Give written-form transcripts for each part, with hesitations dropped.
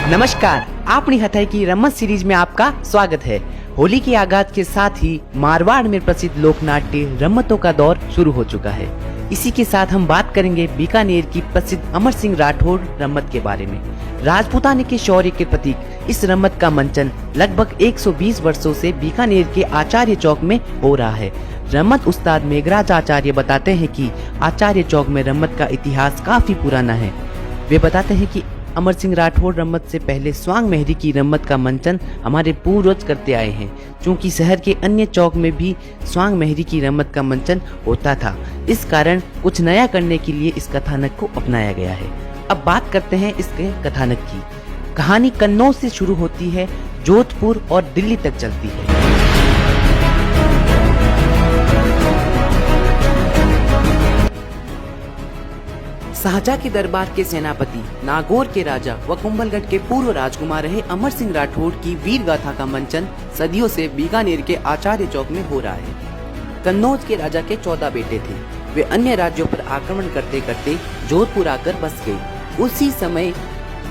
नमस्कार, आपनी हथाई की रम्मत सीरीज में आपका स्वागत है। होली के आगाज के साथ ही मारवाड़ में प्रसिद्ध लोक नाट्य रम्मतों का दौर शुरू हो चुका है। इसी के साथ हम बात करेंगे बीकानेर की प्रसिद्ध अमर सिंह राठौड़ रम्मत के बारे में। राजपूताने के शौर्य के प्रतीक इस रम्मत का मंचन लगभग 120 वर्षों से बीकानेर के आचार्य चौक में हो रहा है। रम्मत उस्ताद मेघराज आचार्य बताते हैं कि आचार्य चौक में रम्मत का इतिहास काफी पुराना है। वे बताते हैं कि अमर सिंह राठौड़ रम्मत से पहले स्वांग मेहरी की रम्मत का मंचन हमारे पूर्वज करते आए हैं। चूंकि शहर के अन्य चौक में भी स्वांग मेहरी की रम्मत का मंचन होता था, इस कारण कुछ नया करने के लिए इस कथानक को अपनाया गया है। अब बात करते हैं इसके कथानक की। कहानी कन्नौज से शुरू होती है, जोधपुर और दिल्ली तक चलती है। शाहजहां के दरबार के सेनापति, नागौर के राजा व कुंभलगढ़ के पूर्व राजकुमार रहे अमर सिंह राठौड़ की वीर गाथा का मंचन सदियों से बीकानेर के आचार्य चौक में हो रहा है। कन्नौज के राजा के 14 बेटे थे। वे अन्य राज्यों पर आक्रमण करते करते जोधपुर आकर बस गए। उसी समय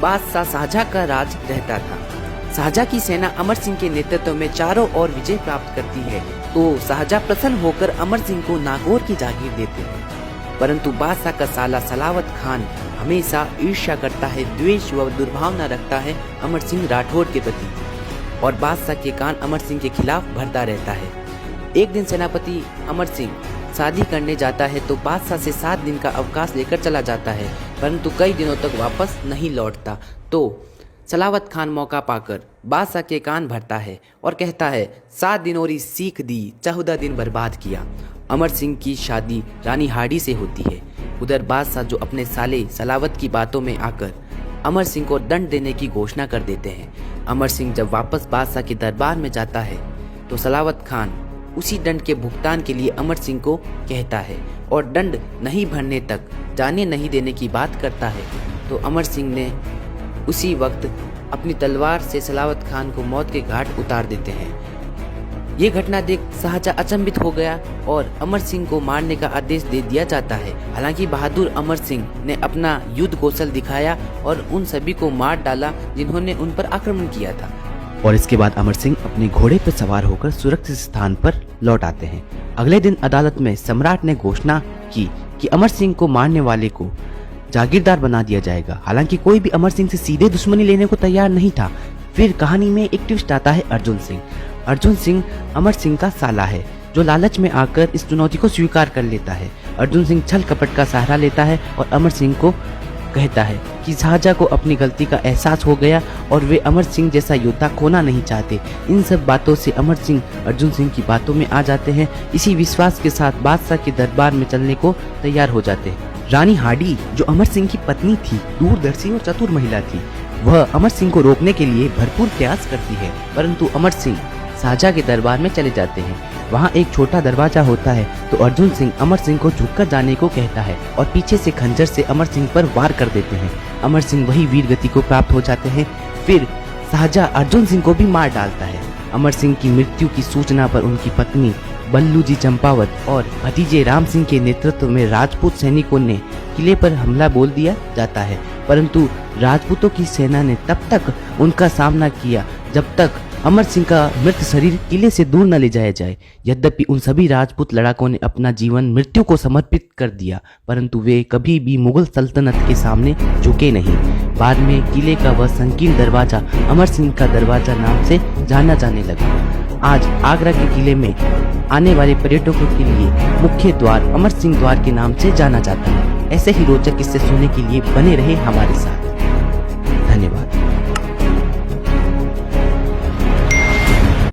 बादशाह शाहजहां का राज रहता था। शाहजहां की सेना अमर सिंह के नेतृत्व में चारों ओर विजय प्राप्त करती है, तो शाहजहां प्रसन्न होकर अमर सिंह को नागौर की जागीर देते हैं। परंतु बादशाह का साला सलावत खान हमेशा ईर्ष्या करता है, द्वेष व दुर्भावना रखता है अमर सिंह राठौड़ के प्रति, और बादशाह के कान अमर सिंह के खिलाफ भरता रहता है। एक दिन सेनापति अमर सिंह शादी करने जाता है तो बादशाह से 7 दिन का अवकाश लेकर चला जाता है, परंतु कई दिनों तक वापस नहीं लौटता। तो सलावत खान मौका पाकर बादशाह के कान भरता है और कहता है, 7 दिन और सीख दी, 14 दिन बर्बाद किया। अमर सिंह की शादी रानी हाड़ी से होती है। उधर बादशाह जो अपने साले सलावत की बातों में आकर अमर सिंह को दंड देने की घोषणा कर देते हैं। अमर सिंह जब वापस बादशाह के दरबार में जाता है तो सलावत खान उसी दंड के भुगतान के लिए अमर सिंह को कहता है और दंड नहीं भरने तक जाने नहीं देने की बात करता है। तो अमर सिंह ने उसी वक्त अपनी तलवार से सलावत खान को मौत के घाट उतार देते हैं। ये घटना देख शाहजहां अचंभित हो गया और अमर सिंह को मारने का आदेश दे दिया जाता है। हालांकि बहादुर अमर सिंह ने अपना युद्ध कौशल दिखाया और उन सभी को मार डाला जिन्होंने उन पर आक्रमण किया था। और इसके बाद अमर सिंह अपने घोड़े पर सवार होकर सुरक्षित स्थान पर लौट आते हैं। अगले दिन अदालत में सम्राट ने घोषणा की कि अमर सिंह को मारने वाले को जागीरदार बना दिया जाएगा। हालांकि कोई भी अमर सिंह से सीधे दुश्मनी लेने को तैयार नहीं था। फिर कहानी में एक ट्विस्ट आता है अर्जुन सिंह। अर्जुन सिंह अमर सिंह का साला है, जो लालच में आकर इस चुनौती को स्वीकार कर लेता है। अर्जुन सिंह छल कपट का सहारा लेता है और अमर सिंह को कहता है कि शाहजहां को अपनी गलती का एहसास हो गया और वे अमर सिंह जैसा योद्धा खोना नहीं चाहते। इन सब बातों से अमर सिंह अर्जुन सिंह की बातों में आ जाते हैं। इसी विश्वास के साथ बादशाह के दरबार में चलने को तैयार हो जाते हैं। रानी हाड़ी, जो अमर सिंह की पत्नी थी, दूरदर्शी और चतुर महिला थी। वह अमर सिंह को रोकने के लिए भरपूर प्रयास करती है, परंतु अमर सिंह शाहजहां के दरबार में चले जाते हैं। वहां एक छोटा दरवाजा होता है, तो अर्जुन सिंह अमर सिंह को झुककर जाने को कहता है और पीछे से खंजर से अमर सिंह पर वार कर देते हैं। अमर सिंह वही वीर गति को प्राप्त हो जाते हैं। फिर शाहजहां अर्जुन सिंह को भी मार डालता है। अमर सिंह की मृत्यु की सूचना पर उनकी पत्नी बल्लू जी चंपावत और भतीजे राम सिंह के नेतृत्व में राजपूत सैनिकों ने किले पर हमला बोल दिया जाता है, परंतु राजपूतों की सेना ने तब तक उनका सामना किया जब तक अमर सिंह का मृत शरीर किले से दूर न ले जाया जाए। यद्यपि उन सभी राजपूत लड़ाकों ने अपना जीवन मृत्यु को समर्पित कर दिया, परंतु वे कभी भी मुगल सल्तनत के सामने झुके नहीं। बाद में किले का वह संकीर्ण दरवाजा अमर सिंह का दरवाजा नाम से जाना जाने लगा। आज आगरा के किले में आने वाले पर्यटकों के लिए मुख्य द्वार अमर सिंह द्वार के नाम से जाना जाता है। ऐसे ही रोचक किस्से सुनने के लिए बने रहे हमारे साथ।